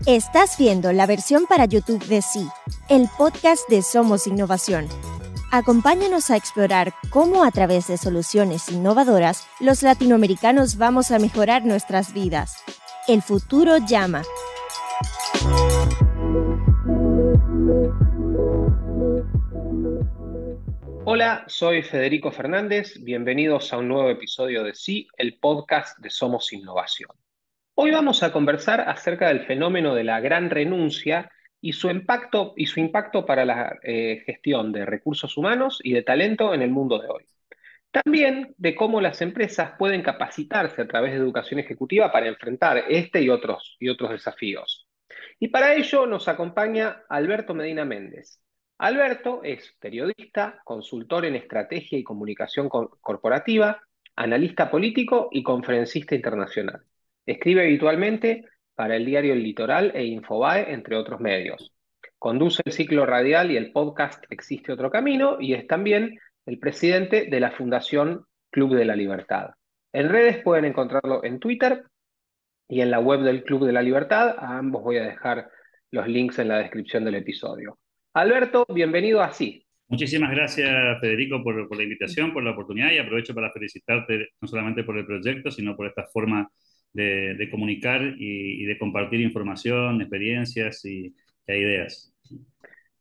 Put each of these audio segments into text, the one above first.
Estás viendo la versión para YouTube de Sí, el podcast de Somos Innovación. Acompáñanos a explorar cómo a través de soluciones innovadoras los latinoamericanos vamos a mejorar nuestras vidas. El futuro llama. Hola, soy Federico Fernández. Bienvenidos a un nuevo episodio de Sí, el podcast de Somos Innovación. Hoy vamos a conversar acerca del fenómeno de la gran renuncia y su impacto para la gestión de recursos humanos y de talento en el mundo de hoy. También de cómo las empresas pueden capacitarse a través de educación ejecutiva para enfrentar este y otros desafíos. Y para ello nos acompaña Alberto Medina Méndez. Alberto es periodista, consultor en estrategia y comunicación corporativa, analista político y conferencista internacional. Escribe habitualmente para el diario El Litoral e Infobae, entre otros medios. Conduce el ciclo radial y el podcast Existe Otro Camino y es también el presidente de la Fundación Club de la Libertad. En redes pueden encontrarlo en Twitter y en la web del Club de la Libertad. A ambos voy a dejar los links en la descripción del episodio. Alberto, bienvenido a Sí. Muchísimas gracias, Federico, por la invitación, por la oportunidad, y aprovecho para felicitarte no solamente por el proyecto, sino por esta forma de comunicar y de compartir información, experiencias e ideas.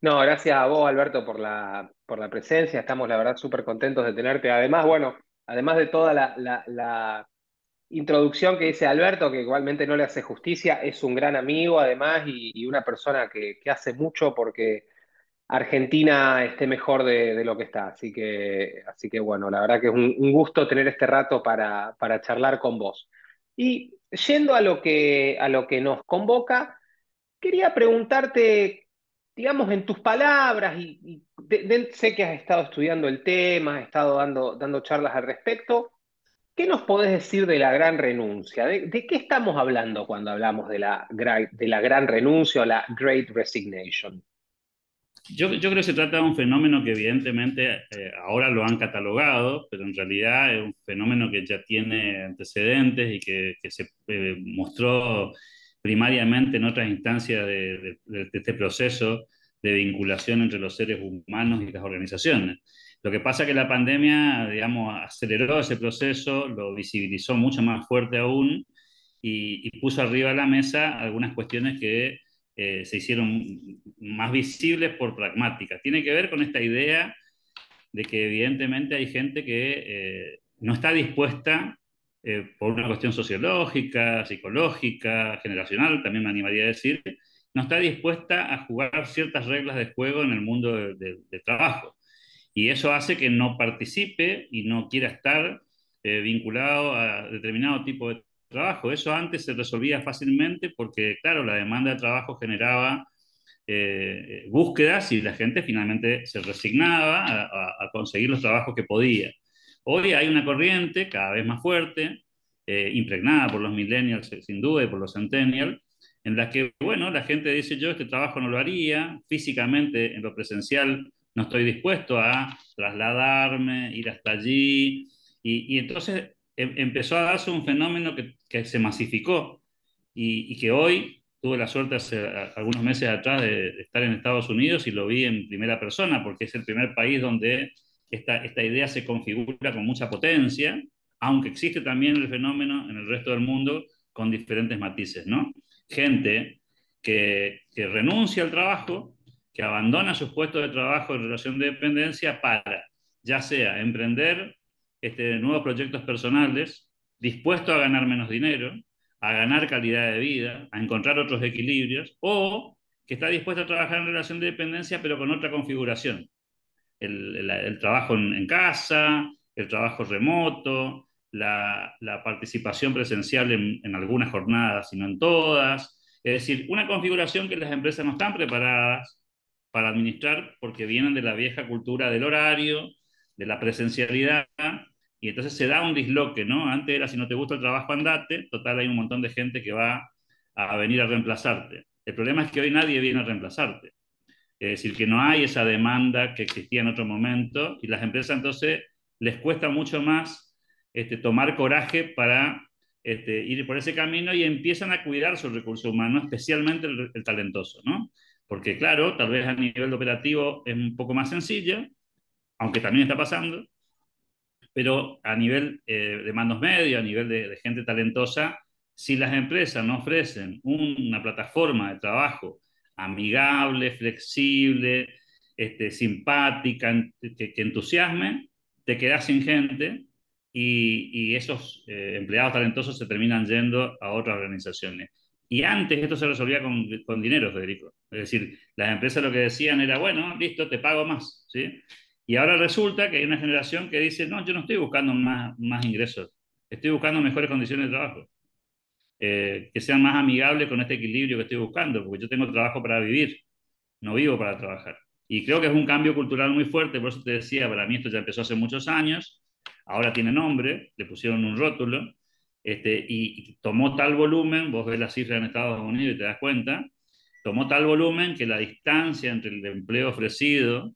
No, gracias a vos, Alberto, por la presencia. Estamos, la verdad, súper contentos de tenerte. Además, bueno, además de toda la introducción que dice Alberto, que igualmente no le hace justicia, es un gran amigo, además, y una persona que hace mucho porque Argentina esté mejor de lo que está. Así que bueno, la verdad que es un gusto tener este rato para charlar con vos. Y yendo a lo que nos convoca, quería preguntarte, digamos, en tus palabras, sé que has estado estudiando el tema, has estado dando charlas al respecto. ¿Qué nos podés decir de la gran renuncia? ¿De qué estamos hablando cuando hablamos de la gran renuncia o la Great Resignation? Yo creo que se trata de un fenómeno que evidentemente ahora lo han catalogado, pero en realidad es un fenómeno que ya tiene antecedentes y que se mostró primariamente en otras instancias de este proceso de vinculación entre los seres humanos y las organizaciones. Lo que pasa es que la pandemia, digamos, aceleró ese proceso, lo visibilizó mucho más fuerte aún y puso arriba de la mesa algunas cuestiones que se hicieron más visibles por pragmáticas. Tiene que ver con esta idea de que evidentemente hay gente que no está dispuesta, por una cuestión sociológica, psicológica, generacional, también me animaría a decir, no está dispuesta a jugar ciertas reglas de juego en el mundo del trabajo. Y eso hace que no participe y no quiera estar vinculado a determinado tipo de trabajo. Eso antes se resolvía fácilmente porque, claro, la demanda de trabajo generaba búsquedas y la gente finalmente se resignaba a conseguir los trabajos que podía. Hoy hay una corriente cada vez más fuerte, impregnada por los millennials sin duda y por los centennials, en la que, bueno, la gente dice yo este trabajo no lo haría, físicamente en lo presencial no estoy dispuesto a trasladarme, ir hasta allí, y entonces empezó a darse un fenómeno que se masificó y que hoy tuve la suerte hace algunos meses atrás de estar en Estados Unidos y lo vi en primera persona, porque es el primer país donde esta idea se configura con mucha potencia, aunque existe también el fenómeno en el resto del mundo con diferentes matices, ¿no? Gente que renuncia al trabajo, que abandona sus puestos de trabajo en relación de dependencia para, ya sea emprender nuevos proyectos personales, dispuesto a ganar menos dinero, a ganar calidad de vida, a encontrar otros equilibrios, o que está dispuesto a trabajar en relación de dependencia, pero con otra configuración. El trabajo en casa, el trabajo remoto, la participación presencial en algunas jornadas y no en todas. Es decir, una configuración que las empresas no están preparadas para administrar porque vienen de la vieja cultura del horario, de la presencialidad, y entonces se da un disloque, ¿no? Antes era si no te gusta el trabajo, andate, total hay un montón de gente que va a venir a reemplazarte. El problema es que hoy nadie viene a reemplazarte. Es decir, que no hay esa demanda que existía en otro momento y las empresas entonces les cuesta mucho más tomar coraje para ir por ese camino y empiezan a cuidar su recurso humano, especialmente el talentoso, ¿no? Porque claro, tal vez a nivel operativo es un poco más sencillo, aunque también está pasando, pero a nivel de mandos medios, a nivel de gente talentosa, si las empresas no ofrecen una plataforma de trabajo amigable, flexible, simpática, que entusiasme, te quedas sin gente y esos empleados talentosos se terminan yendo a otras organizaciones. Y antes esto se resolvía con dinero, Federico. Es decir, las empresas lo que decían era, bueno, listo, te pago más, ¿sí? Y ahora resulta que hay una generación que dice, no, yo no estoy buscando más ingresos, estoy buscando mejores condiciones de trabajo, que sean más amigables con este equilibrio que estoy buscando, porque yo tengo trabajo para vivir, no vivo para trabajar. Y creo que es un cambio cultural muy fuerte, por eso te decía, para mí esto ya empezó hace muchos años, ahora tiene nombre, le pusieron un rótulo, y tomó tal volumen, vos ves las cifras en Estados Unidos y te das cuenta, tomó tal volumen que la distancia entre el empleo ofrecido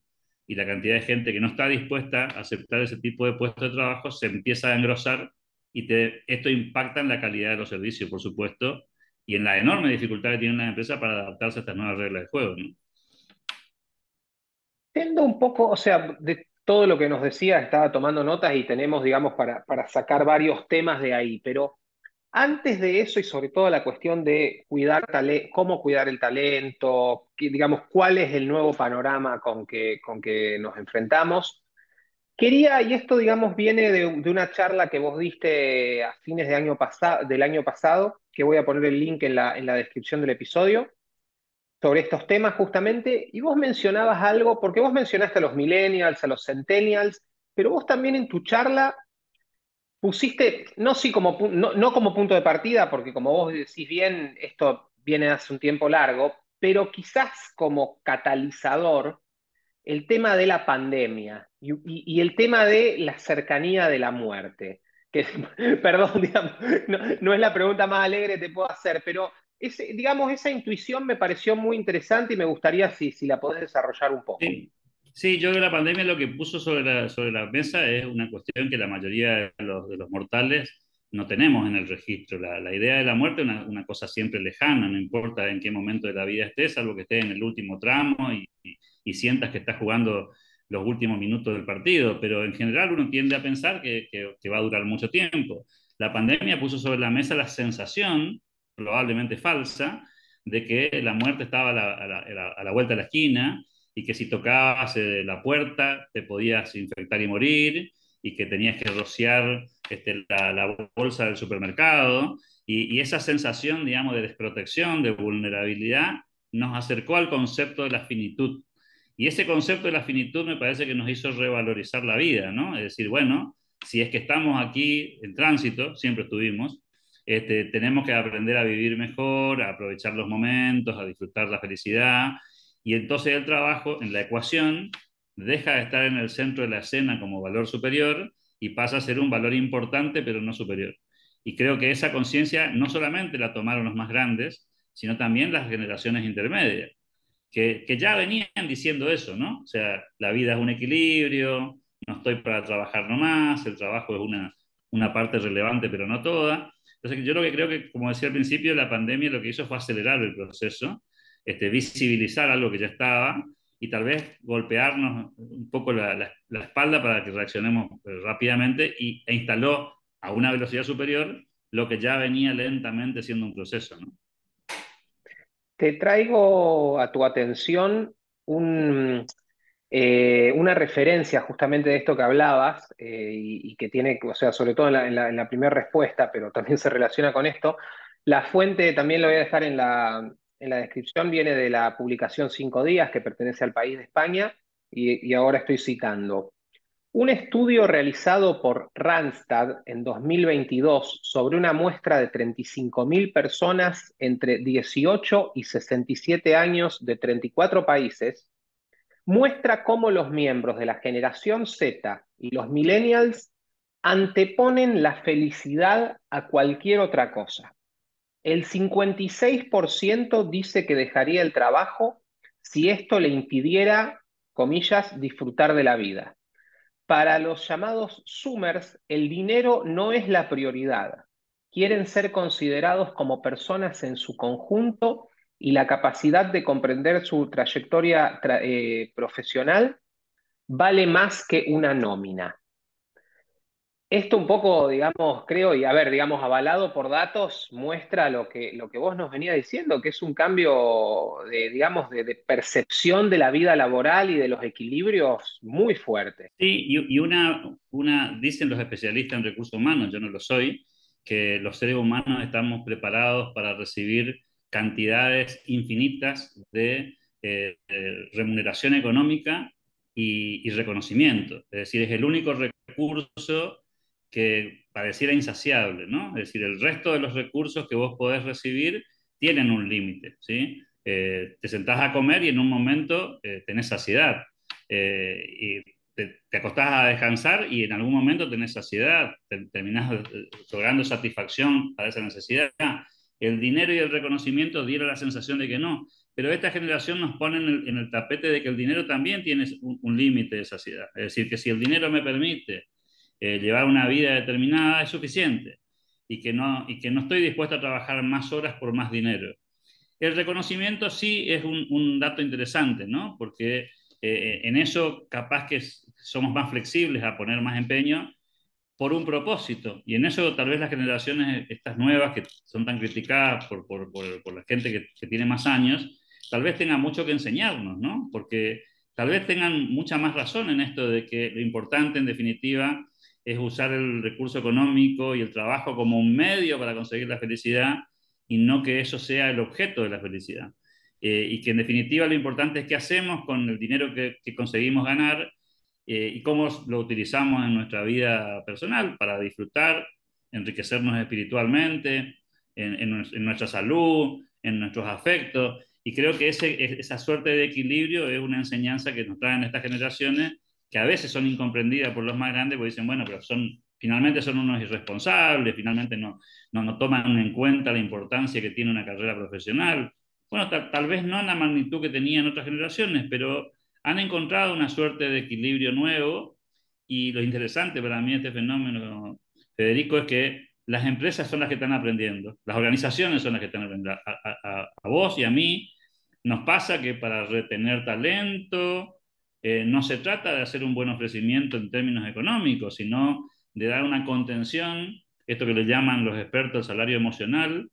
y la cantidad de gente que no está dispuesta a aceptar ese tipo de puesto de trabajo se empieza a engrosar y esto impacta en la calidad de los servicios, por supuesto, y en la enorme dificultad que tienen las empresas para adaptarse a estas nuevas reglas de juego, ¿no? Entiendo un poco, o sea, de todo lo que nos decía, estaba tomando notas y tenemos, digamos, para sacar varios temas de ahí, pero antes de eso y sobre todo la cuestión de cómo cuidar el talento, digamos, cuál es el nuevo panorama con que nos enfrentamos. Quería, y esto, digamos, viene de una charla que vos diste a fines del año pasado, que voy a poner el link en la descripción del episodio, sobre estos temas justamente, y vos mencionabas algo, porque vos mencionaste a los millennials, a los centennials, pero vos también en tu charla pusiste, no, sí no como punto de partida, porque como vos decís bien, esto viene hace un tiempo largo, pero quizás como catalizador el tema de la pandemia y el tema de la cercanía de la muerte. Que, perdón, digamos, no es la pregunta más alegre que te puedo hacer, pero digamos, esa intuición me pareció muy interesante y me gustaría si la podés desarrollar un poco. Sí, sí, yo creo que la pandemia lo que puso sobre la mesa es una cuestión que la mayoría de los mortales no tenemos en el registro. La idea de la muerte es una cosa siempre lejana, no importa en qué momento de la vida estés, salvo que estés en el último tramo y sientas que estás jugando los últimos minutos del partido, pero en general uno tiende a pensar que va a durar mucho tiempo. La pandemia puso sobre la mesa la sensación, probablemente falsa, de que la muerte estaba a la vuelta de la esquina y que si tocabas la puerta te podías infectar y morir, y que tenías que rociar la bolsa del supermercado, y esa sensación, digamos, de desprotección, de vulnerabilidad, nos acercó al concepto de la finitud. Y ese concepto de la finitud me parece que nos hizo revalorizar la vida, ¿no? Es decir, bueno, si es que estamos aquí en tránsito, siempre estuvimos, tenemos que aprender a vivir mejor, a aprovechar los momentos, a disfrutar la felicidad, y entonces el trabajo en la ecuación deja de estar en el centro de la escena como valor superior y pasa a ser un valor importante, pero no superior. Y creo que esa conciencia no solamente la tomaron los más grandes, sino también las generaciones intermedias, que ya venían diciendo eso, ¿no? O sea, la vida es un equilibrio, no estoy para trabajar nomás, el trabajo es una parte relevante, pero no toda. Entonces, yo lo que creo que, como decía al principio, la pandemia lo que hizo fue acelerar el proceso, visibilizar algo que ya estaba y tal vez golpearnos un poco la espalda para que reaccionemos rápidamente, e instaló a una velocidad superior lo que ya venía lentamente siendo un proceso, ¿no? Te traigo a tu atención una referencia justamente de esto que hablabas y que tiene, o sea, sobre todo en la primera respuesta, pero también se relaciona con esto. La fuente también lo voy a dejar en la descripción, viene de la publicación Cinco Días, que pertenece al País de España, y ahora estoy citando. Un estudio realizado por Randstad en 2022 sobre una muestra de 35.000 personas entre 18 y 67 años de 34 países muestra cómo los miembros de la generación Z y los millennials anteponen la felicidad a cualquier otra cosa. El 56% dice que dejaría el trabajo si esto le impidiera, comillas, disfrutar de la vida. Para los llamados Zoomers, el dinero no es la prioridad. quieren ser considerados como personas en su conjunto y la capacidad de comprender su trayectoria profesional vale más que una nómina. Esto un poco, digamos, creo, y a ver, digamos, avalado por datos, muestra lo que vos nos venía diciendo, que es un cambio de, digamos, de percepción de la vida laboral y de los equilibrios muy fuerte. Sí, y dicen los especialistas en recursos humanos, yo no lo soy, que los seres humanos estamos preparados para recibir cantidades infinitas de remuneración económica y reconocimiento. Es decir, es el único recurso que pareciera insaciable, ¿no? Es decir, el resto de los recursos que vos podés recibir tienen un límite, ¿sí? Te sentás a comer y en un momento tenés saciedad. Y te acostás a descansar y en algún momento tenés saciedad, terminás logrando satisfacción para esa necesidad. El dinero y el reconocimiento dieron la sensación de que no, pero esta generación nos pone en el tapete de que el dinero también tiene un límite de saciedad. Es decir, que si el dinero me permite llevar una vida determinada es suficiente y que no estoy dispuesto a trabajar más horas por más dinero. El reconocimiento sí es un dato interesante, ¿no? Porque en eso capaz que somos más flexibles a poner más empeño por un propósito. Y en eso tal vez las generaciones, estas nuevas, que son tan criticadas por la gente que tiene más años, tal vez tengan mucho que enseñarnos, ¿no? Porque tal vez tengan mucha más razón en esto de que lo importante, en definitiva, es usar el recurso económico y el trabajo como un medio para conseguir la felicidad y no que eso sea el objeto de la felicidad. Y que en definitiva lo importante es qué hacemos con el dinero que conseguimos ganar y cómo lo utilizamos en nuestra vida personal para disfrutar, enriquecernos espiritualmente, en nuestra salud, en nuestros afectos. Y creo que esa suerte de equilibrio es una enseñanza que nos traen estas generaciones que a veces son incomprendidas por los más grandes porque dicen, bueno, pero finalmente son unos irresponsables, finalmente no toman en cuenta la importancia que tiene una carrera profesional. Bueno, tal vez no en la magnitud que tenían otras generaciones, pero han encontrado una suerte de equilibrio nuevo y lo interesante para mí de este fenómeno, Federico, es que las empresas son las que están aprendiendo, las organizaciones son las que están aprendiendo. A vos y a mí nos pasa que para retener talento no se trata de hacer un buen ofrecimiento en términos económicos, sino de dar una contención, esto que le llaman los expertos salario emocional,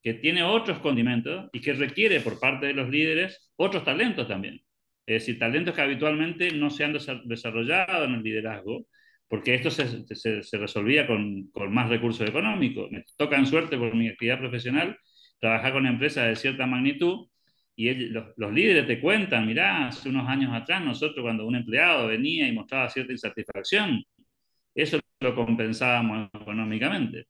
que tiene otros condimentos y que requiere por parte de los líderes otros talentos también. Es decir, talentos que habitualmente no se han desarrollado en el liderazgo, porque esto se resolvía con más recursos económicos. Me toca en suerte por mi actividad profesional trabajar con empresas de cierta magnitud y los líderes te cuentan, mirá, hace unos años atrás nosotros cuando un empleado venía y mostraba cierta insatisfacción, eso lo compensábamos económicamente.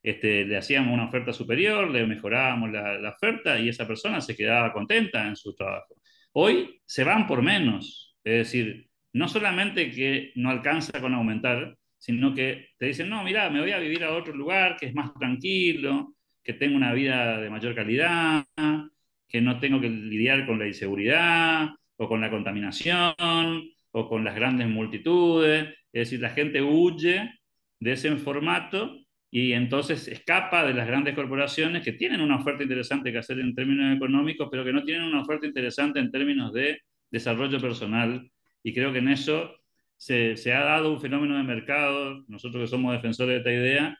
Le hacíamos una oferta superior, le mejorábamos la oferta y esa persona se quedaba contenta en su trabajo. Hoy se van por menos, es decir, no solamente que no alcanza con aumentar, sino que te dicen, no, mira, me voy a vivir a otro lugar que es más tranquilo, que tengo una vida de mayor calidad, que no tengo que lidiar con la inseguridad o con la contaminación o con las grandes multitudes. Es decir, la gente huye de ese formato y entonces escapa de las grandes corporaciones que tienen una oferta interesante que hacer en términos económicos, pero que no tienen una oferta interesante en términos de desarrollo personal. Y creo que en eso se ha dado un fenómeno de mercado, nosotros que somos defensores de esta idea,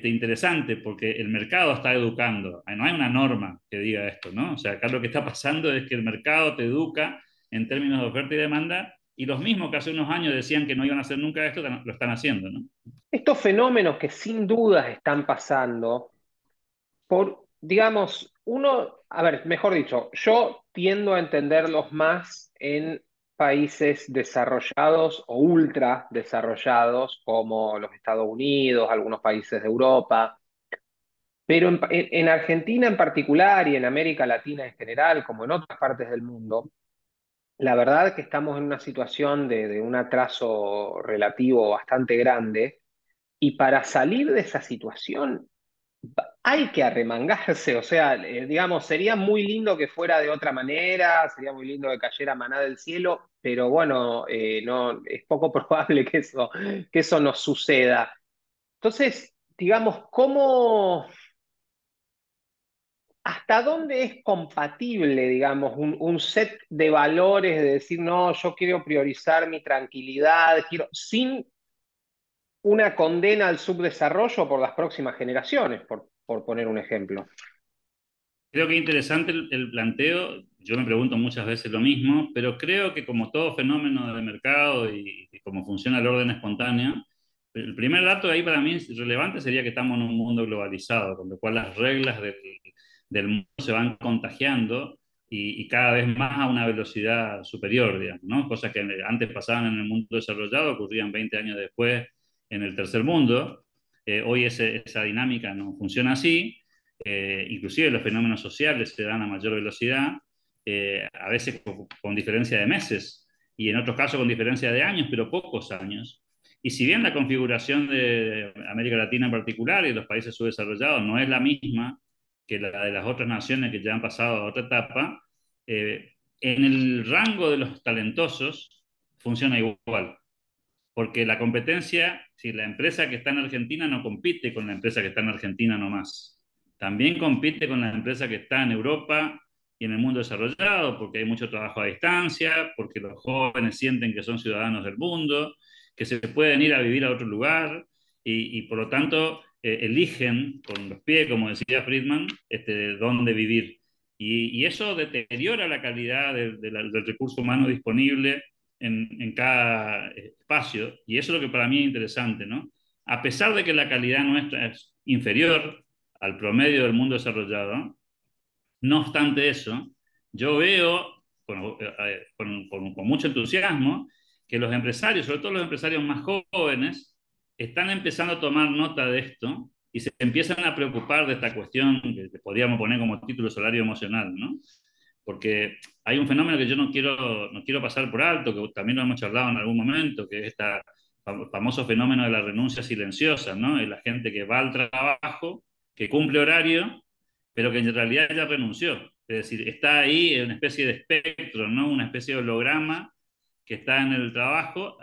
interesante, porque el mercado está educando. No hay una norma que diga esto, ¿no? O sea, acá lo que está pasando es que el mercado te educa en términos de oferta y demanda, y los mismos que hace unos años decían que no iban a hacer nunca esto, lo están haciendo, ¿no? Estos fenómenos que sin dudas están pasando, digamos, a ver, mejor dicho, yo tiendo a entenderlos más en países desarrollados o ultra desarrollados como los Estados Unidos, algunos países de Europa, pero en Argentina en particular y en América Latina en general, como en otras partes del mundo, la verdad que estamos en una situación de un atraso relativo bastante grande y para salir de esa situación hay que arremangarse, o sea, digamos, sería muy lindo que fuera de otra manera, sería muy lindo que cayera maná del cielo, pero bueno, no, es poco probable que eso nos suceda. Entonces, digamos, cómo, hasta dónde es compatible, digamos, un set de valores de decir, no, yo quiero priorizar mi tranquilidad, quiero, sin una condena al subdesarrollo por las próximas generaciones, por poner un ejemplo. Creo que es interesante el planteo. Yo me pregunto muchas veces lo mismo, pero creo que como todo fenómeno de mercado y como funciona el orden espontáneo, el primer dato ahí para mí relevante sería que estamos en un mundo globalizado, con lo cual las reglas del mundo se van contagiando y cada vez más a una velocidad superior, digamos, ¿no? Cosas que antes pasaban en el mundo desarrollado, ocurrían 20 años después en el tercer mundo. Hoy esa dinámica no funciona así. Inclusive los fenómenos sociales se dan a mayor velocidad, a veces con diferencia de meses y en otros casos con diferencia de años, pero pocos años. Y si bien la configuración de América Latina en particular y de los países subdesarrollados no es la misma que la de las otras naciones que ya han pasado a otra etapa, eh, en el rango de los talentosos funciona igual. Porque la competencia, si la empresa que está en Argentina no compite con la empresa que está en Argentina nomás, también compite con la empresa que está en Europa y en el mundo desarrollado, porque hay mucho trabajo a distancia, porque los jóvenes sienten que son ciudadanos del mundo, que se pueden ir a vivir a otro lugar y por lo tanto eligen con los pies, como decía Friedman, dónde vivir. Y eso deteriora la calidad del recurso humano disponible en cada espacio, y eso es lo que para mí es interesante, ¿no? A pesar de que la calidad nuestra es inferior al promedio del mundo desarrollado, no obstante eso, yo veo con mucho entusiasmo que los empresarios, sobre todo los empresarios más jóvenes, están empezando a tomar nota de esto y se empiezan a preocupar de esta cuestión que podríamos poner como título salario emocional, ¿no? Porque hay un fenómeno que yo no quiero pasar por alto, que también lo hemos charlado en algún momento, que es este famoso fenómeno de la renuncia silenciosa, ¿no? Es la gente que va al trabajo, que cumple horario, pero que en realidad ya renunció. Es decir, está ahí en una especie de espectro, ¿no? Una especie de holograma que está en el trabajo,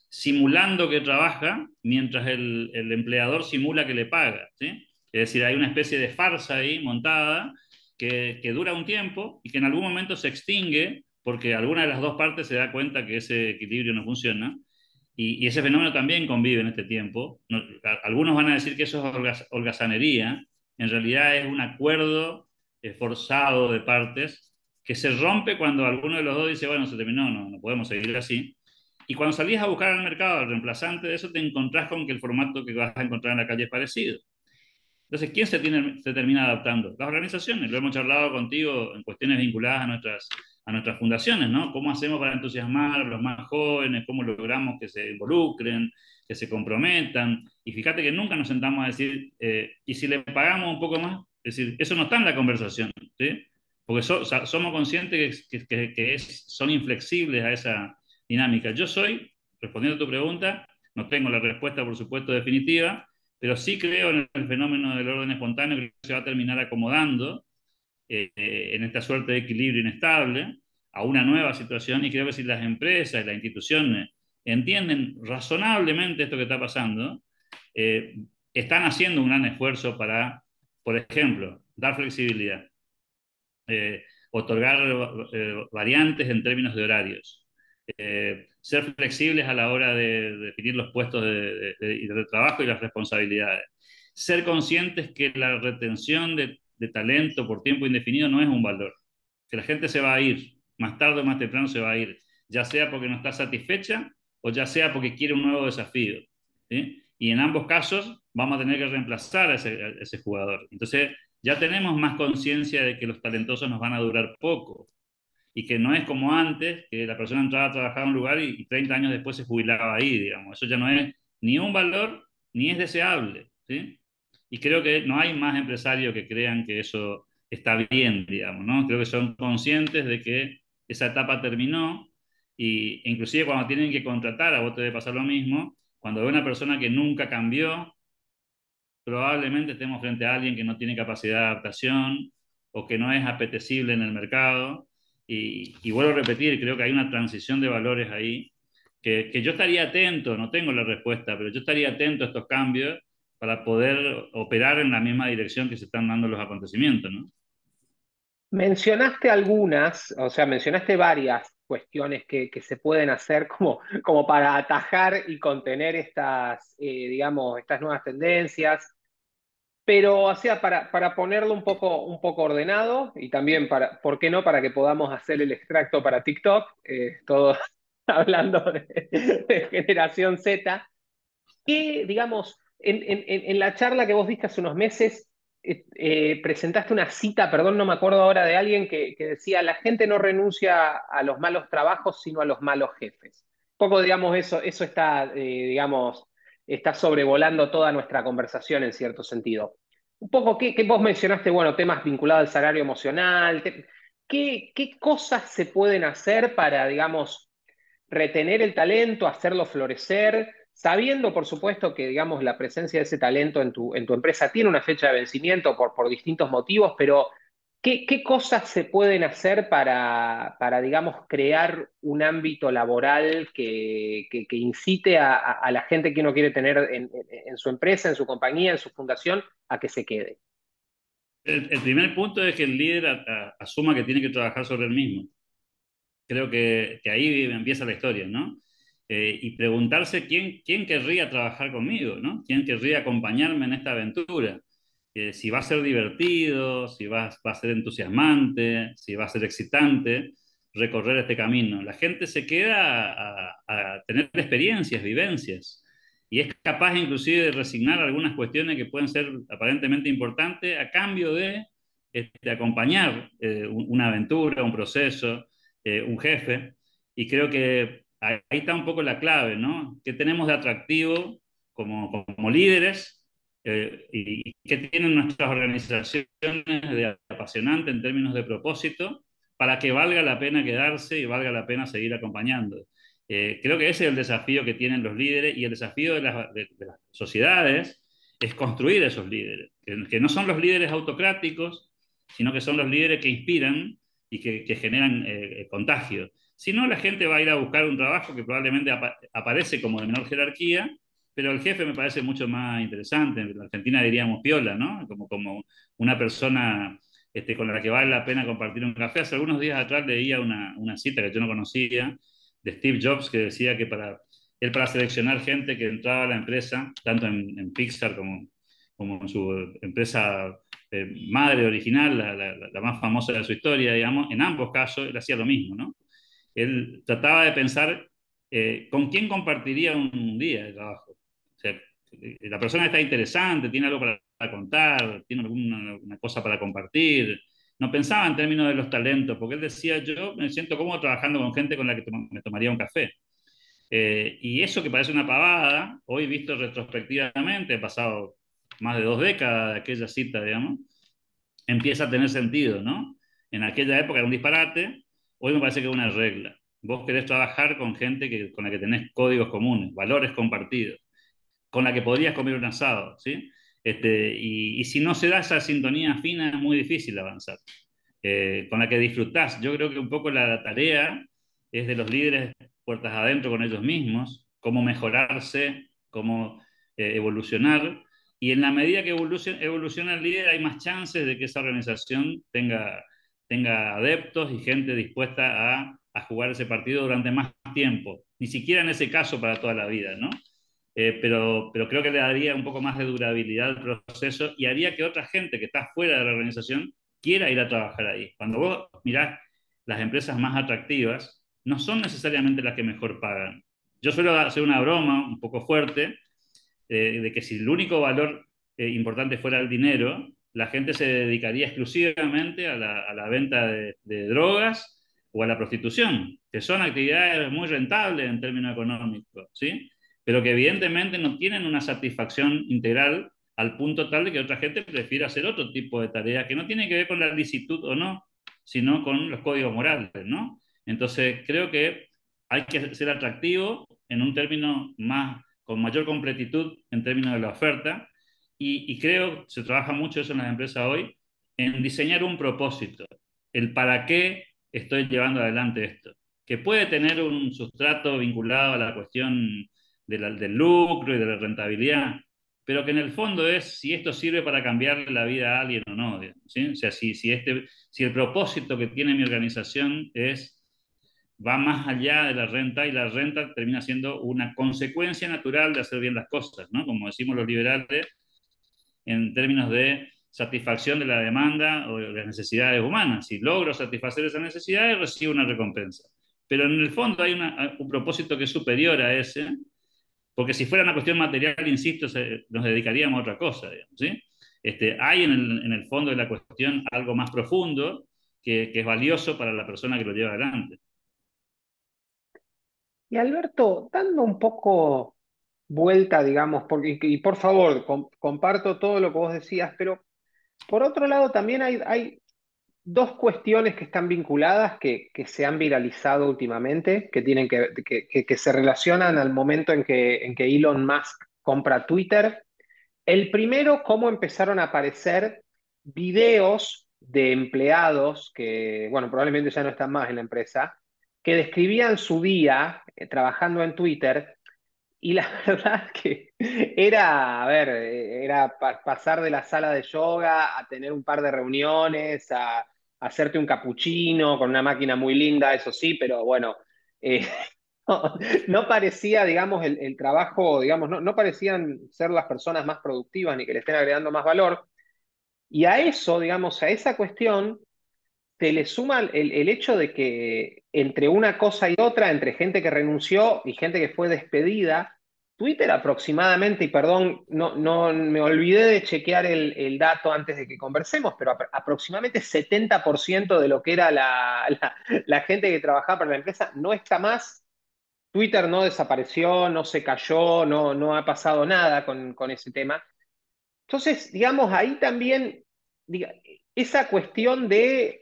simulando que trabaja, mientras el empleador simula que le paga, ¿sí? Es decir, hay una especie de farsa ahí montada que dura un tiempo y que en algún momento se extingue porque alguna de las dos partes se da cuenta que ese equilibrio no funciona. Y ese fenómeno también convive en este tiempo. No, algunos van a decir que eso es holgazanería. En realidad es un acuerdo forzado de partes que se rompe cuando alguno de los dos dice, bueno, se terminó, no podemos seguir así. Y cuando salís a buscar al mercado el reemplazante de eso, te encontrás con que el formato que vas a encontrar en la calle es parecido. Entonces, ¿quién se termina adaptando? Las organizaciones. Lo hemos charlado contigo en cuestiones vinculadas a nuestras fundaciones, ¿no? ¿Cómo hacemos para entusiasmar a los más jóvenes? ¿Cómo logramos que se involucren, que se comprometan? Y fíjate que nunca nos sentamos a decir, ¿y si le pagamos un poco más? Es decir, eso no está en la conversación, ¿sí? Porque somos conscientes que son inflexibles a esa dinámica. Yo soy, respondiendo a tu pregunta, no tengo la respuesta, por supuesto, definitiva, pero sí creo en el fenómeno del orden espontáneo que se va a terminar acomodando en esta suerte de equilibrio inestable a una nueva situación y creo que si las empresas y las instituciones entienden razonablemente esto que está pasando, eh, están haciendo un gran esfuerzo para, por ejemplo, dar flexibilidad, otorgar variantes en términos de horarios, ser flexibles a la hora de definir los puestos de trabajo y las responsabilidades, ser conscientes que la retención de talento por tiempo indefinido no es un valor, que la gente se va a ir, más tarde o más temprano se va a ir, ya sea porque no está satisfecha o ya sea porque quiere un nuevo desafío, ¿sí? Y en ambos casos vamos a tener que reemplazar a ese jugador. Entonces ya tenemos más conciencia de que los talentosos nos van a durar poco y que no es como antes, que la persona entraba a trabajar en un lugar y 30 años después se jubilaba ahí, digamos. Eso ya no es ni un valor ni es deseable, ¿sí? Y creo que no hay más empresarios que crean que eso está bien, digamos, ¿no? Creo que son conscientes de que esa etapa terminó e inclusive cuando tienen que contratar, a vos te debe pasar lo mismo, cuando ve una persona que nunca cambió, probablemente estemos frente a alguien que no tiene capacidad de adaptación o que no es apetecible en el mercado. Y vuelvo a repetir, creo que hay una transición de valores ahí que yo estaría atento, no tengo la respuesta, pero yo estaría atento a estos cambios para poder operar en la misma dirección que se están dando los acontecimientos, ¿no? Mencionaste algunas, o sea, mencionaste varias cuestiones que se pueden hacer como para atajar y contener estas, digamos, estas nuevas tendencias. Pero, o sea, para ponerlo un poco ordenado y también para, ¿por qué no? Para que podamos hacer el extracto para TikTok, todos hablando de generación Z. Que, digamos, en la charla que vos diste hace unos meses, presentaste una cita, perdón, no me acuerdo ahora, de alguien que decía, la gente no renuncia a los malos trabajos, sino a los malos jefes. Un poco, digamos, eso está, digamos, está sobrevolando toda nuestra conversación en cierto sentido. Un poco, ¿qué vos mencionaste, bueno, temas vinculados al salario emocional? ¿Qué cosas se pueden hacer para, digamos, retener el talento, hacerlo florecer, sabiendo, por supuesto, que, digamos, la presencia de ese talento en tu empresa tiene una fecha de vencimiento por distintos motivos, pero ¿qué cosas se pueden hacer para, digamos, crear un ámbito laboral que incite a la gente que uno quiere tener en su empresa, en su compañía, en su fundación, a que se quede? El primer punto es que el líder asuma que tiene que trabajar sobre él mismo. Creo que ahí empieza la historia, ¿no? Y preguntarse quién querría trabajar conmigo, ¿no? ¿Quién querría acompañarme en esta aventura? Si va a ser divertido, si va a ser entusiasmante, si va a ser excitante recorrer este camino. La gente se queda a tener experiencias, vivencias, y es capaz inclusive de resignar algunas cuestiones que pueden ser aparentemente importantes a cambio de acompañar una aventura, un proceso, un jefe. Y creo que ahí está un poco la clave, ¿no? ¿Qué tenemos de atractivo como líderes? ¿Y qué tienen nuestras organizaciones de apasionante en términos de propósito para que valga la pena quedarse y valga la pena seguir acompañando? Creo que ese es el desafío que tienen los líderes, y el desafío de las sociedades es construir esos líderes, que no son los líderes autocráticos, sino que son los líderes que inspiran y que generan contagio. Si no, la gente va a ir a buscar un trabajo que probablemente aparece como de menor jerarquía, pero el jefe me parece mucho más interesante. En Argentina diríamos piola, ¿no? Como una persona con la que vale la pena compartir un café. Hace algunos días atrás leía una cita que yo no conocía de Steve Jobs, que decía que él para seleccionar gente que entraba a la empresa, tanto en Pixar como en su empresa madre original, la más famosa de su historia, digamos, en ambos casos él hacía lo mismo, ¿no? Él trataba de pensar con quién compartiría un día de trabajo. O sea, la persona está interesante, tiene algo para contar, tiene alguna una cosa para compartir. No pensaba en términos de los talentos, porque él decía, yo me siento cómodo trabajando con gente con la que me tomaría un café. Y eso que parece una pavada, hoy visto retrospectivamente, he pasado más de 2 décadas de aquella cita, digamos, empieza a tener sentido, ¿no? En aquella época era un disparate, hoy me parece que es una regla. Vos querés trabajar con gente con la que tenés códigos comunes, valores compartidos, con la que podrías comer un asado, ¿sí? Y si no se da esa sintonía fina, es muy difícil avanzar. Con la que disfrutás. Yo creo que un poco la tarea es de los líderes puertas adentro con ellos mismos, cómo mejorarse, cómo evolucionar. Y en la medida que evoluciona el líder, hay más chances de que esa organización tenga adeptos y gente dispuesta a jugar ese partido durante más tiempo. Ni siquiera en ese caso para toda la vida, ¿no? Pero creo que le daría un poco más de durabilidad al proceso y haría que otra gente que está fuera de la organización quiera ir a trabajar ahí. Cuando vos mirás las empresas más atractivas, no son necesariamente las que mejor pagan. Yo suelo hacer una broma un poco fuerte de que si el único valor importante fuera el dinero, la gente se dedicaría exclusivamente a la venta de drogas o a la prostitución, que son actividades muy rentables en términos económicos, ¿sí? Pero que evidentemente no tienen una satisfacción integral al punto tal de que otra gente prefiere hacer otro tipo de tareas que no tienen que ver con la licitud o no, sino con los códigos morales, ¿no? Entonces, creo que hay que ser atractivo en un término con mayor completitud en términos de la oferta, y creo, se trabaja mucho eso en las empresas hoy, en diseñar un propósito, el para qué estoy llevando adelante esto, que puede tener un sustrato vinculado a la cuestión del lucro y de la rentabilidad, pero que en el fondo es si esto sirve para cambiarle la vida a alguien o no, digamos, ¿sí? O sea, si el propósito que tiene mi organización va más allá de la renta y la renta termina siendo una consecuencia natural de hacer bien las cosas, ¿no? Como decimos los liberales, en términos de satisfacción de la demanda o de las necesidades humanas. Si logro satisfacer esas necesidades, recibo una recompensa. Pero en el fondo hay un propósito que es superior a ese, porque si fuera una cuestión material, insisto, nos dedicaríamos a otra cosa, digamos, ¿sí? Hay en el fondo de la cuestión algo más profundo que es valioso para la persona que lo lleva adelante. Y Alberto, dando un poco vuelta, digamos, porque, y por favor, comparto todo lo que vos decías, pero por otro lado también hay dos cuestiones que están vinculadas, que se han viralizado últimamente, que tienen que se relacionan al momento en que Elon Musk compra Twitter. El primero, cómo empezaron a aparecer videos de empleados que, bueno, probablemente ya no están más en la empresa, que describían su día trabajando en Twitter. Y la verdad que era, a ver, era pasar de la sala de yoga a tener un par de reuniones, a hacerte un capuchino con una máquina muy linda, eso sí, pero bueno, eh, no parecía, digamos, el trabajo, digamos, no parecían ser las personas más productivas ni que le estén agregando más valor. Y a eso, digamos, a esa cuestión, se le suma el hecho de que entre una cosa y otra, entre gente que renunció y gente que fue despedida, Twitter aproximadamente, y perdón, no me olvidé de chequear el dato antes de que conversemos, pero aproximadamente 70% de lo que era la gente que trabajaba para la empresa no está más. Twitter no desapareció, no se cayó, no ha pasado nada con ese tema. Entonces, digamos, ahí también, esa cuestión de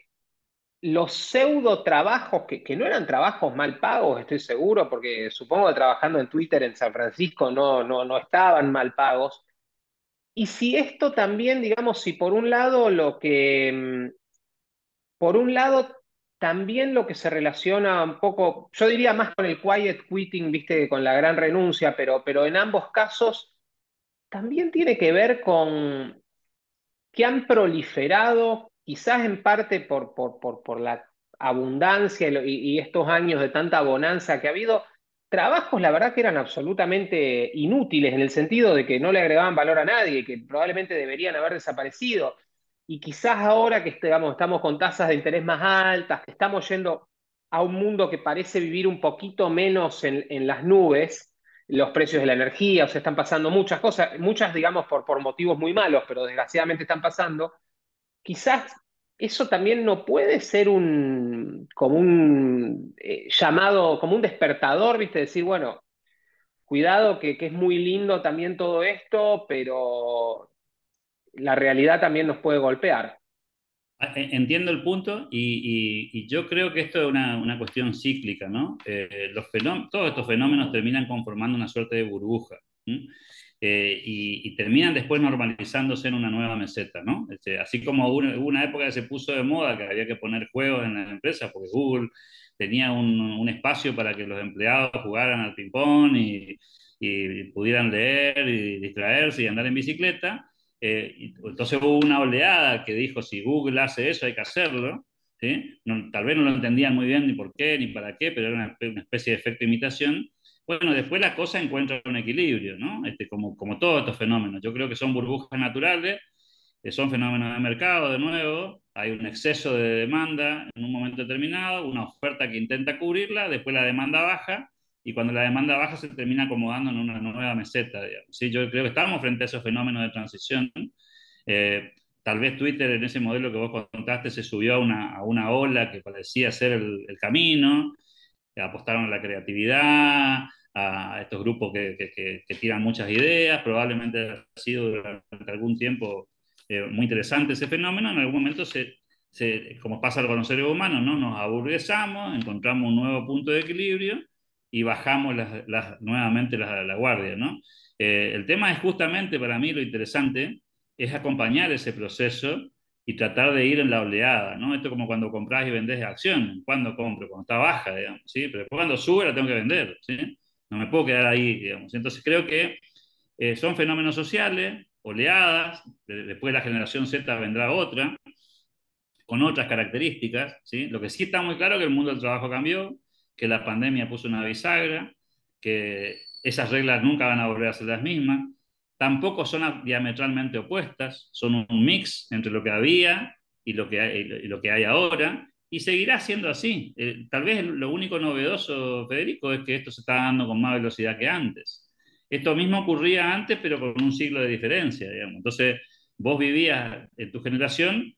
los pseudo trabajos, que no eran trabajos mal pagos, estoy seguro, porque supongo que trabajando en Twitter en San Francisco no estaban mal pagos. Y si esto también, digamos, si por un lado por un lado también lo que se relaciona un poco, yo diría más con el quiet quitting, viste, con la gran renuncia, pero en ambos casos también tiene que ver con que han proliferado, quizás en parte por la abundancia y estos años de tanta bonanza que ha habido, trabajos, la verdad, que eran absolutamente inútiles en el sentido de que no le agregaban valor a nadie, que probablemente deberían haber desaparecido. Y quizás ahora que estamos con tasas de interés más altas, que estamos yendo a un mundo que parece vivir un poquito menos en las nubes, los precios de la energía, o sea, están pasando muchas cosas, muchas, digamos, por motivos muy malos, pero desgraciadamente están pasando. Quizás eso también no puede ser como un llamado, como un despertador, ¿viste? Decir, bueno, cuidado que es muy lindo también todo esto, pero la realidad también nos puede golpear. Entiendo el punto y yo creo que esto es una cuestión cíclica, ¿no? Todos estos fenómenos terminan conformando una suerte de burbuja, ¿m? Y terminan después normalizándose en una nueva meseta, ¿no? Así como hubo una época que se puso de moda que había que poner juegos en la empresa porque Google tenía un espacio para que los empleados jugaran al ping-pong y pudieran leer y distraerse y andar en bicicleta. Entonces hubo una oleada que dijo, si Google hace eso, hay que hacerlo. ¿Sí? Tal vez no lo entendían muy bien ni por qué ni para qué, pero era una especie de efecto imitación. Bueno, después la cosa encuentra un equilibrio, ¿no? Como todos estos fenómenos. Yo creo que son burbujas naturales, son fenómenos de mercado, de nuevo. Hay un exceso de demanda en un momento determinado, una oferta que intenta cubrirla, después la demanda baja, y cuando la demanda baja se termina acomodando en una nueva meseta, digamos. ¿Sí? Yo creo que estamos frente a esos fenómenos de transición. Eh, Tal vez Twitter en ese modelo que vos contaste se subió a una ola que parecía ser el camino, apostaron a la creatividad, a estos grupos que tiran muchas ideas, probablemente ha sido durante algún tiempo muy interesante ese fenómeno, en algún momento como pasa con los seres humanos, ¿no? Nos aburguesamos, encontramos un nuevo punto de equilibrio y bajamos nuevamente la guardia, ¿no? El tema es justamente para mí lo interesante, es acompañar ese proceso y tratar de ir en la oleada, ¿no? Esto es como cuando compras y vendes acciones. ¿Cuándo compro? Cuando está baja, digamos, ¿sí? Pero después cuando sube la tengo que vender, ¿sí? No me puedo quedar ahí, digamos. Entonces creo que Son fenómenos sociales, oleadas, después de la generación Z vendrá otra, con otras características, ¿sí? Lo que sí está muy claro es que el mundo del trabajo cambió, que la pandemia puso una bisagra, que esas reglas nunca van a volver a ser las mismas, tampoco son diametralmente opuestas, son un mix entre lo que había y lo que hay ahora, y seguirá siendo así. Tal vez lo único novedoso, Federico, es que esto se está dando con más velocidad que antes. Esto mismo ocurría antes, pero con un siglo de diferencia, digamos. Entonces, vos vivías en tu generación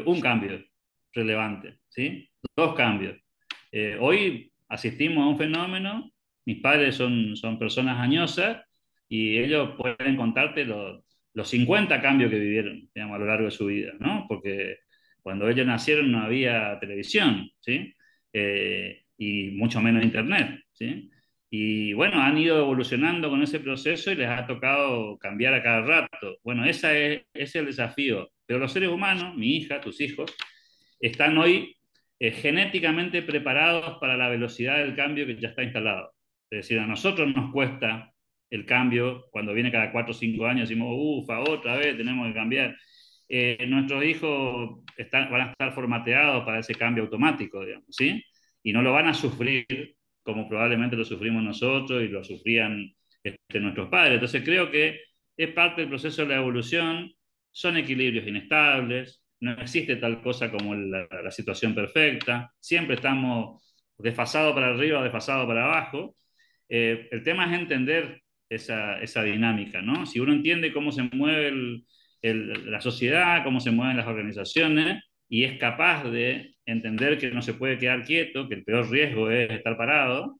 un cambio relevante, ¿sí? Dos cambios. Hoy asistimos a un fenómeno, mis padres son personas añosas y ellos pueden contarte los 50 cambios que vivieron, digamos, a lo largo de su vida, ¿no? Porque cuando ellos nacieron no había televisión, ¿sí? Y mucho menos internet, ¿sí? Y bueno, han ido evolucionando con ese proceso y les ha tocado cambiar a cada rato. Bueno, ese es el desafío. Pero los seres humanos, mi hija, tus hijos, están hoy genéticamente preparados para la velocidad del cambio que ya está instalado. Es decir, a nosotros nos cuesta el cambio, cuando viene cada 4 o 5 años decimos, ufa, otra vez tenemos que cambiar. Nuestros hijos van a estar formateados para ese cambio automático, digamos, ¿sí? Y no lo van a sufrir como probablemente lo sufrimos nosotros y lo sufrían nuestros padres. Entonces creo que es parte del proceso de la evolución, son equilibrios inestables, no existe tal cosa como la situación perfecta, siempre estamos desfasados para arriba, desfasados para abajo. El tema es entender esa dinámica, ¿no? Si uno entiende cómo se mueve la sociedad, cómo se mueven las organizaciones, y es capaz de entender que no se puede quedar quieto, que el peor riesgo es estar parado,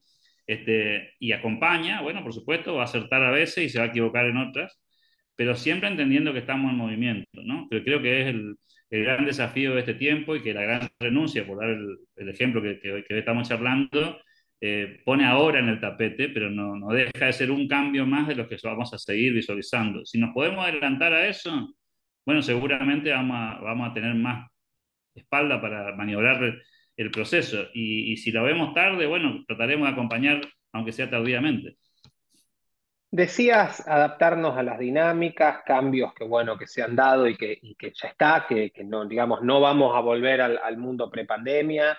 y acompaña, bueno, por supuesto, va a acertar a veces y se va a equivocar en otras, pero siempre entendiendo que estamos en movimiento, ¿no? Pero creo que es el gran desafío de este tiempo y que la gran renuncia, por dar el ejemplo que hoy estamos charlando, pone ahora en el tapete, pero no deja de ser un cambio más de los que vamos a seguir visualizando. Si nos podemos adelantar a eso, bueno, seguramente vamos a tener más espalda para maniobrar el proceso. Y si lo vemos tarde, bueno, trataremos de acompañar, aunque sea tardíamente. Decías adaptarnos a las dinámicas, cambios que, bueno, que se han dado y que ya está, que no, digamos, no vamos a volver al mundo prepandemia.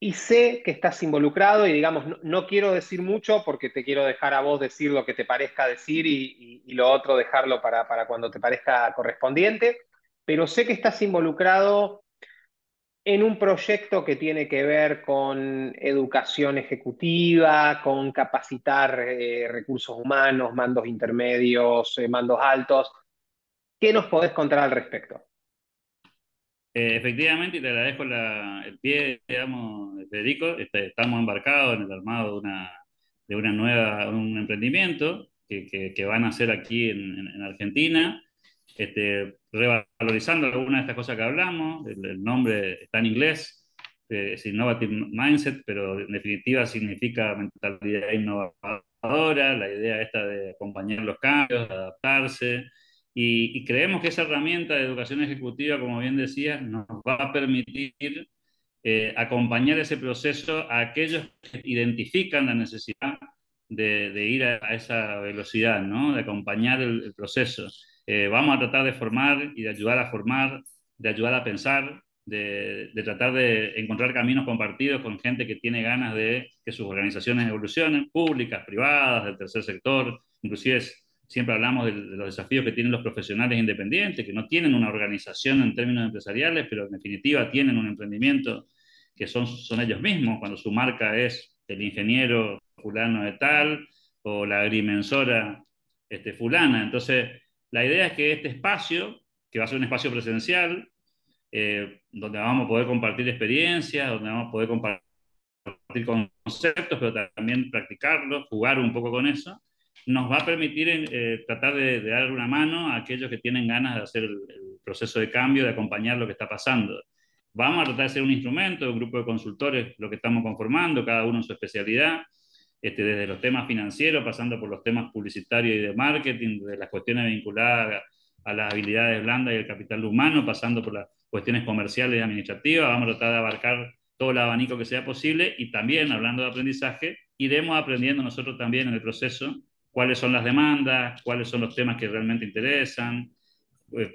Y sé que estás involucrado y, digamos, no quiero decir mucho porque te quiero dejar a vos decir lo que te parezca decir y lo otro dejarlo para cuando te parezca correspondiente, pero sé que estás involucrado en un proyecto que tiene que ver con educación ejecutiva, con capacitar recursos humanos, mandos intermedios, mandos altos. ¿Qué nos podés contar al respecto? Efectivamente, y te agradezco el pie, digamos, Federico. Estamos embarcados en el armado de una nueva, un emprendimiento que van a hacer aquí en Argentina, revalorizando algunas de estas cosas que hablamos. El nombre está en inglés, es Innovative Mindset, pero en definitiva significa mentalidad innovadora, la idea esta de acompañar los cambios, de adaptarse. Y creemos que esa herramienta de educación ejecutiva, como bien decía, nos va a permitir acompañar ese proceso a aquellos que identifican la necesidad de ir a esa velocidad, ¿no? De acompañar el proceso. Vamos a tratar de formar y de ayudar a formar, de ayudar a pensar, de tratar de encontrar caminos compartidos con gente que tiene ganas de que sus organizaciones evolucionen, públicas, privadas, del tercer sector, inclusive siempre hablamos de los desafíos que tienen los profesionales independientes, que no tienen una organización en términos empresariales, pero en definitiva tienen un emprendimiento que son ellos mismos, cuando su marca es el ingeniero fulano de tal o la agrimensora fulana. Entonces, la idea es que este espacio, que va a ser un espacio presencial, donde vamos a poder compartir experiencias, donde vamos a poder compartir conceptos, pero también practicarlos, jugar un poco con eso, nos va a permitir tratar de dar una mano a aquellos que tienen ganas de hacer el proceso de cambio, de acompañar lo que está pasando. Vamos a tratar de ser un instrumento, un grupo de consultores, lo que estamos conformando, cada uno en su especialidad, desde los temas financieros, pasando por los temas publicitarios y de marketing, de las cuestiones vinculadas a las habilidades blandas y el capital humano, pasando por las cuestiones comerciales y administrativas. Vamos a tratar de abarcar todo el abanico que sea posible y también, hablando de aprendizaje, iremos aprendiendo nosotros también en el proceso cuáles son las demandas, cuáles son los temas que realmente interesan,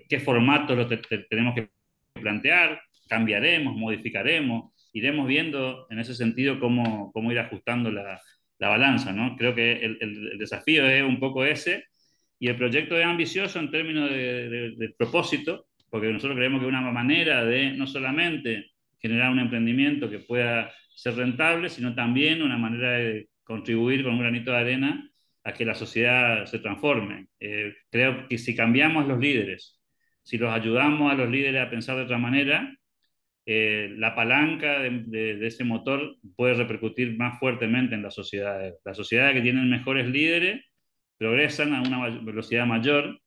qué formatos tenemos que plantear, cambiaremos, modificaremos, iremos viendo en ese sentido cómo ir ajustando la balanza, ¿no? Creo que el desafío es un poco ese, y el proyecto es ambicioso en términos de propósito, porque nosotros creemos que es una manera de no solamente generar un emprendimiento que pueda ser rentable, sino también una manera de contribuir con un granito de arena a que la sociedad se transforme. Creo que si cambiamos los líderes, si los ayudamos a los líderes a pensar de otra manera, la palanca de ese motor puede repercutir más fuertemente en las sociedades. Las sociedades que tienen mejores líderes progresan a una velocidad mayor.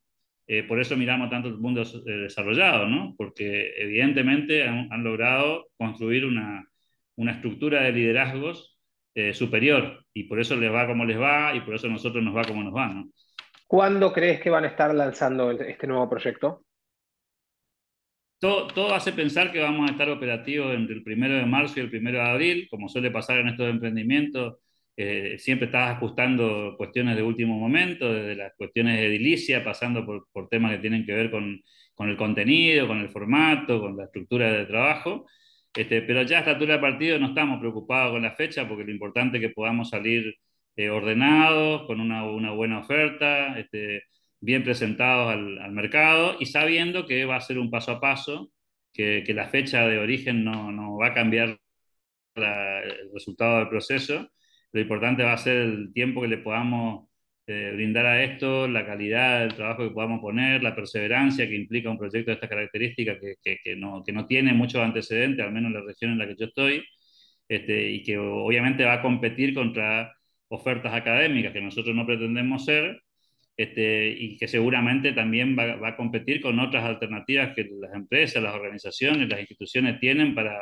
Por eso miramos tanto el mundo desarrollado, ¿no? Porque evidentemente han logrado construir una estructura de liderazgos superior, y por eso les va como les va, y por eso a nosotros nos va como nos va, ¿no? ¿Cuándo crees que van a estar lanzando este nuevo proyecto? Todo hace pensar que vamos a estar operativos entre el 1 de marzo y el 1 de abril, como suele pasar en estos emprendimientos. Siempre estás ajustando cuestiones de último momento, desde las cuestiones de edilicia, pasando por temas que tienen que ver con el contenido, con el formato, con la estructura de trabajo. Pero ya a esta altura del partido no estamos preocupados con la fecha, porque lo importante es que podamos salir ordenados, con una buena oferta, bien presentados al mercado, y sabiendo que va a ser un paso a paso, que la fecha de origen no va a cambiar el resultado del proceso. Lo importante va a ser el tiempo que le podamos brindar a esto, la calidad del trabajo que podamos poner, la perseverancia que implica un proyecto de estas características que no tiene muchos antecedentes, al menos en la región en la que yo estoy, y que obviamente va a competir contra ofertas académicas que nosotros no pretendemos ser, y que seguramente también va a competir con otras alternativas que las empresas, las organizaciones, las instituciones tienen para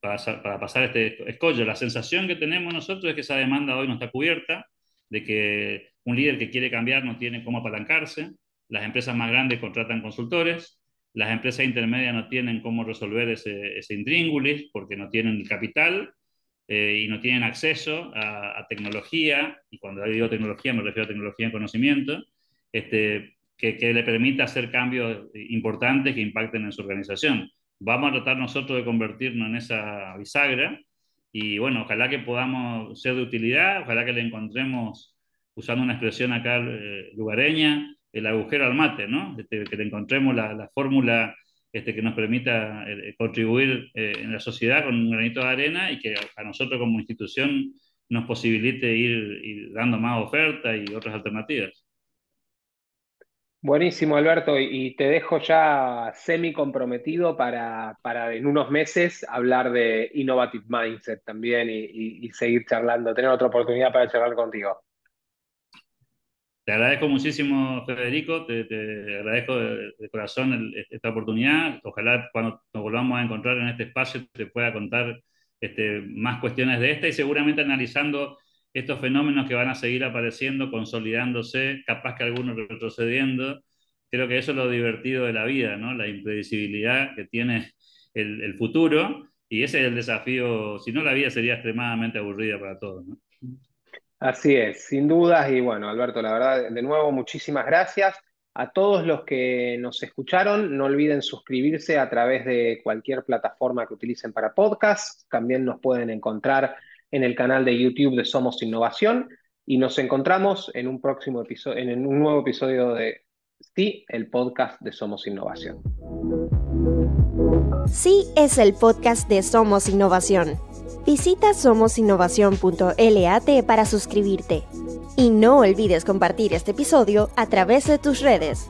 pasar este escollo. La sensación que tenemos nosotros es que esa demanda hoy no está cubierta, de que un líder que quiere cambiar no tiene cómo apalancarse, las empresas más grandes contratan consultores, las empresas intermedias no tienen cómo resolver ese intríngulis porque no tienen el capital, y no tienen acceso a tecnología, y cuando digo tecnología me refiero a tecnología en conocimiento, que le permita hacer cambios importantes que impacten en su organización. Vamos a tratar nosotros de convertirnos en esa bisagra, y bueno, ojalá que podamos ser de utilidad, ojalá que le encontremos, usando una expresión acá lugareña, el agujero al mate, ¿no? Que le encontremos la fórmula que nos permita contribuir en la sociedad con un granito de arena, y que a nosotros como institución nos posibilite ir dando más ofertas y otras alternativas. Buenísimo, Alberto, y te dejo ya semi comprometido para en unos meses hablar de Innovative Mindset también, y seguir charlando, tener otra oportunidad para charlar contigo. Te agradezco muchísimo, Federico, te agradezco de corazón esta oportunidad. Ojalá cuando nos volvamos a encontrar en este espacio te pueda contar más cuestiones de esta, y seguramente analizando estos fenómenos que van a seguir apareciendo, consolidándose, capaz que algunos retrocediendo. Creo que eso es lo divertido de la vida, ¿no? La impredecibilidad que tiene el futuro, y ese es el desafío. Si no, la vida sería extremadamente aburrida para todos, ¿no? Así es, sin dudas. Y bueno, Alberto, la verdad, de nuevo, muchísimas gracias. A todos los que nos escucharon, no olviden suscribirse a través de cualquier plataforma que utilicen para podcast. También nos pueden encontrar en el canal de YouTube de Somos Innovación, y nos encontramos en un próximo episodio, en un nuevo episodio de Sí, el podcast de Somos Innovación. Sí es el podcast de Somos Innovación. Visita somosinnovación.lat para suscribirte. Y no olvides compartir este episodio a través de tus redes.